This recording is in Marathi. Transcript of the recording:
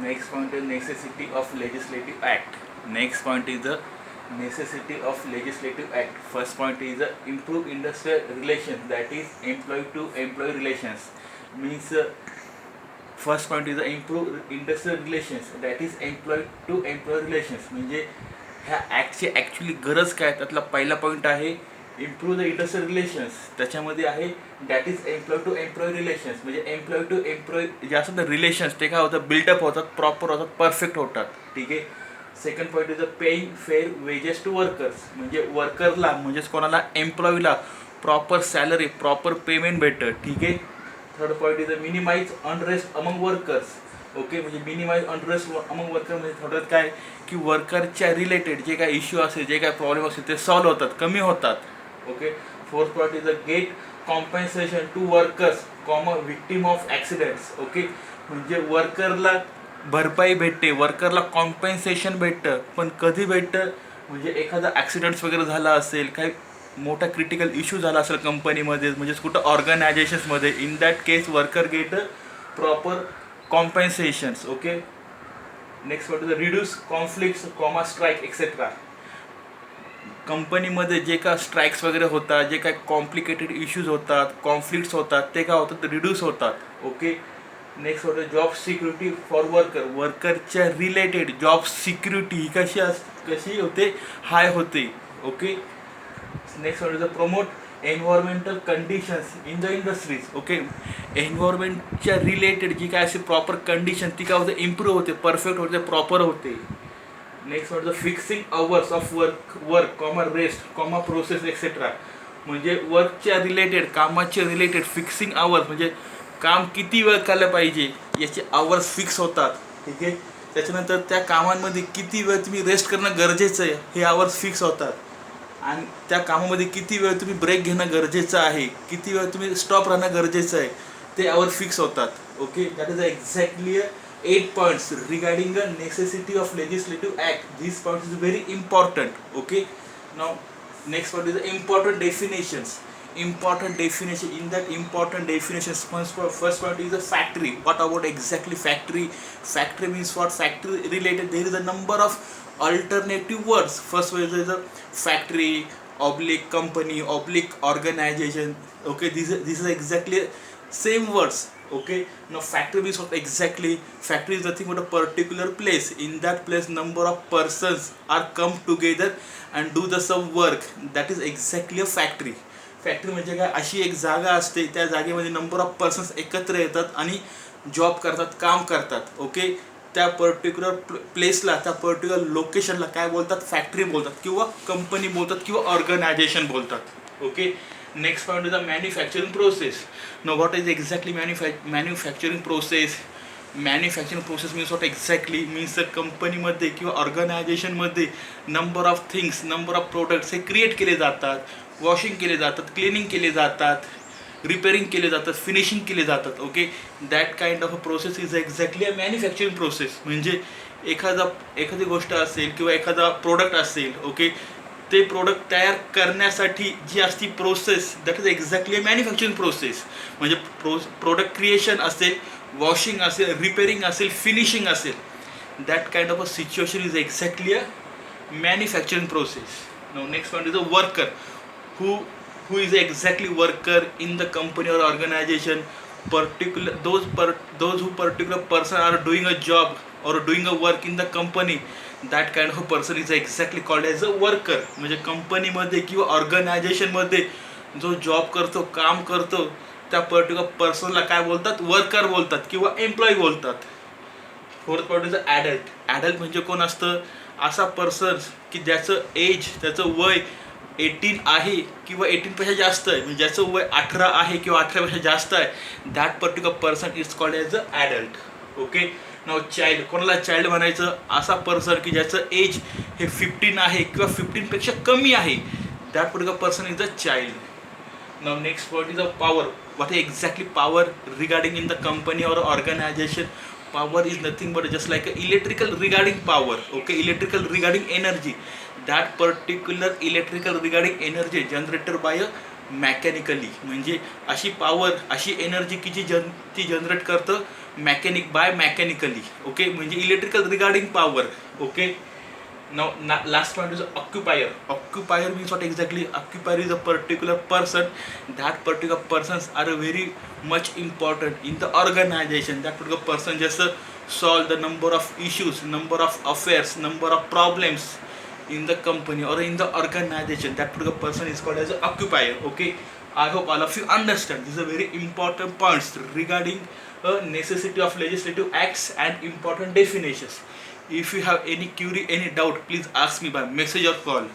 Next point is necessity of legislative act. Next point is the necessity of legislative act. First point is the improve industrial relations, that is employee to employee relations. Means first point is the improve industrial relations, that is employee to employee relations. म्हणजे ह्या ॲक्टची ॲक्च्युली गरज काय, त्यातला पहिला पॉईंट आहे इम्प्रूव्ह द इंडस्ट्रियल रिलेशन्स. त्याच्यामध्ये आहे that is employ to employ relations. म्हणजे एम्प्लॉय टू एम्प्लॉय जे असतात ना रिलेशन्स, ते काय होतात, बिल्डअप होतात, प्रॉपर होतात, परफेक्ट होतात. ठीक आहे. Second point is the paying fair wages to workers. म्हणजे वर्करला म्हणजेच कोणाला एम्प्लॉईला प्रॉपर सॅलरी, प्रॉपर पेमेंट भेटतं. ठीक आहे. Third point is the minimise unrest among workers. Okay. म्हणजे मिनिमाइज अनरेस्ट अमंग वर्कर म्हणजे थोडक्यात काय की वर्करच्या रिलेटेड जे काय इश्यू असेल, जे काय प्रॉब्लेम असेल, ते सॉल्व्ह होतात, कमी होतात. Okay. Fourth point is the get compensation to workers victim of accidents. Okay. म्हणजे वर्करला भरपाई भेटते, वर्करला कॉम्पेन्सेशन भेटतं. पण कधी भेटतं, म्हणजे एखादा ॲक्सिडेंट्स वगैरे झाला असेल, काही मोठा क्रिटिकल इश्यू झाला असेल कंपनीमध्ये, म्हणजेच कुठं ऑर्गनायझेशन्समध्ये, in that case worker get proper compensations. Okay. Next point is reduce conflicts, strike etcetera. कंपनीमध्ये जे काय स्ट्राईक्स वगैरे होतात, जे काय कॉम्प्लिकेटेड इश्यूज होतात, कॉन्फ्लिक्ट्स होतात, ते काय होतात, रिड्यूस होतात. ओके. नेक्स्ट होतं जॉब सिक्युरिटी फॉर वर्कर. वर्करच्या रिलेटेड जॉब सिक्युरिटी ही कशी होते, हाय होते. ओके. नेक्स्ट होतं promote environmental conditions in the industries. Okay. एन्व्हायरमेंटच्या रिलेटेड जी काय असे प्रॉपर कंडिशन, ती काय होते, इम्प्रूव्ह होते, परफेक्ट होते, प्रॉपर होते. नेक्स्ट होतं fixing hours of work rest process etcetera. म्हणजे वर्कच्या रिलेटेड, कामाच्या रिलेटेड फिक्सिंग अवर्स, म्हणजे काम किती वेळ केलं पाहिजे याचे अवर्स फिक्स होतात. ठीक आहे. त्याच्यानंतर त्या कामांमध्ये किती वेळ तुम्ही रेस्ट करणं गरजेचं आहे, हे अवर्स फिक्स होतात. आणि त्या कामामध्ये किती वेळ तुम्ही ब्रेक घेणं गरजेचं आहे, किती वेळ तुम्ही स्टॉप राहणं गरजेचं आहे, ते अवर फिक्स होतात. Okay. That is exactly 8 points regarding the necessity of legislative act. These points is very important. Okay. Now next one is the important definitions. Important definition. In that important definitions, first point is the factory. What about exactly factory? Factory means what? Factory related, there is a number of alternative words. First word is the factory oblique company oblique organization. Okay. This is exactly same words. Okay. Now factory means what exactly? Factory is nothing but a particular place. In that place number of persons are come together and do the some work. That is exactly a factory. Factory म्हणजे काय, अशी एक जागा असते, त्या जागेमध्ये नंबर ऑफ पर्सन्स एकत्र येतात आणि जॉब करतात, काम करतात. ओके. त्या पर्टिक्युलर प्लेसला, त्या पर्टिक्युलर लोकेशनला काय बोलतात, फॅक्टरी बोलतात, किंवा कंपनी बोलतात, किंवा ऑर्गनायझेशन बोलतात. Okay. Next point is the manufacturing process. Know what is exactly manufacturing process? Manufacturing process means what exactly means कंपनीमध्ये किंवा ऑर्गनायझेशनमध्ये number of things, number of products हे क्रिएट केले जातात, वॉशिंग केले जातात, क्लिनिंग केले जातात, रिपेअरिंग केले जातात, फिनिशिंग केले जातात. Okay. That kind of a process is exactly a manufacturing process. म्हणजे एखादी गोष्ट असेल किंवा एखादा प्रोडक्ट असेल, ओके, ते प्रोडक्ट तयार करण्यासाठी जी असती process, that is exactly a manufacturing process. म्हणजे प्रोडक्ट क्रिएशन असेल, वॉशिंग असेल, रिपेअरिंग असेल, फिनिशिंग असेल, that kind of a situation is exactly a manufacturing process. Now next point is a worker. who is exactly worker in the company or organization? Those who particular person are doing a job or doing a work in the company, that kind of a person is exactly called as a worker. म्हणजे कंपनीमध्ये किंवा ऑर्गनायझेशनमध्ये जो जॉब करतो, काम करतो, त्या पर्टिक्युलर पर्सनला काय बोलतात, वर्कर बोलतात किंवा एम्प्लॉई बोलतात. Fourth point is adult. Adult म्हणजे कोण असतं, असा पर्सन की ज्याचं एज, त्याचं वय 18 आहे किंवा 18पेक्षा जास्त आहे, म्हणजे ज्याचं वय 18 आहे किंवा 18पेक्षा जास्त आहे, that particular person is called as a adult. Okay. Now child. कोणाला चाइल्ड म्हणायचं, असा पर्सन की ज्याचं एज हे 15 आहे किंवा 15पेक्षा कमी आहे, that particular person is a child. Now next point is a power. What is exactly power regarding in the company और organisation? Power is nothing but just like electrical regarding power. Okay. Electrical regarding energy. That particular electrical regarding energy generated by a mechanically. म्हणजे अशी पॉवर, अशी एनर्जी की ती जनरेट करतं mechanically. Okay, म्हणजे electrical regarding power. Okay. Now last point is occupier. Occupier means what exactly? Occupier is a particular person. That particular persons are very much important in the organization. That particular person just solve the number of issues, number of affairs, number of problems in the company or in the organization. That particular person is called as an occupier. Okay, I hope all of you understand. These are very important points regarding necessity of legislative acts and important definitions. If you have any query, any doubt, please ask me by message or call.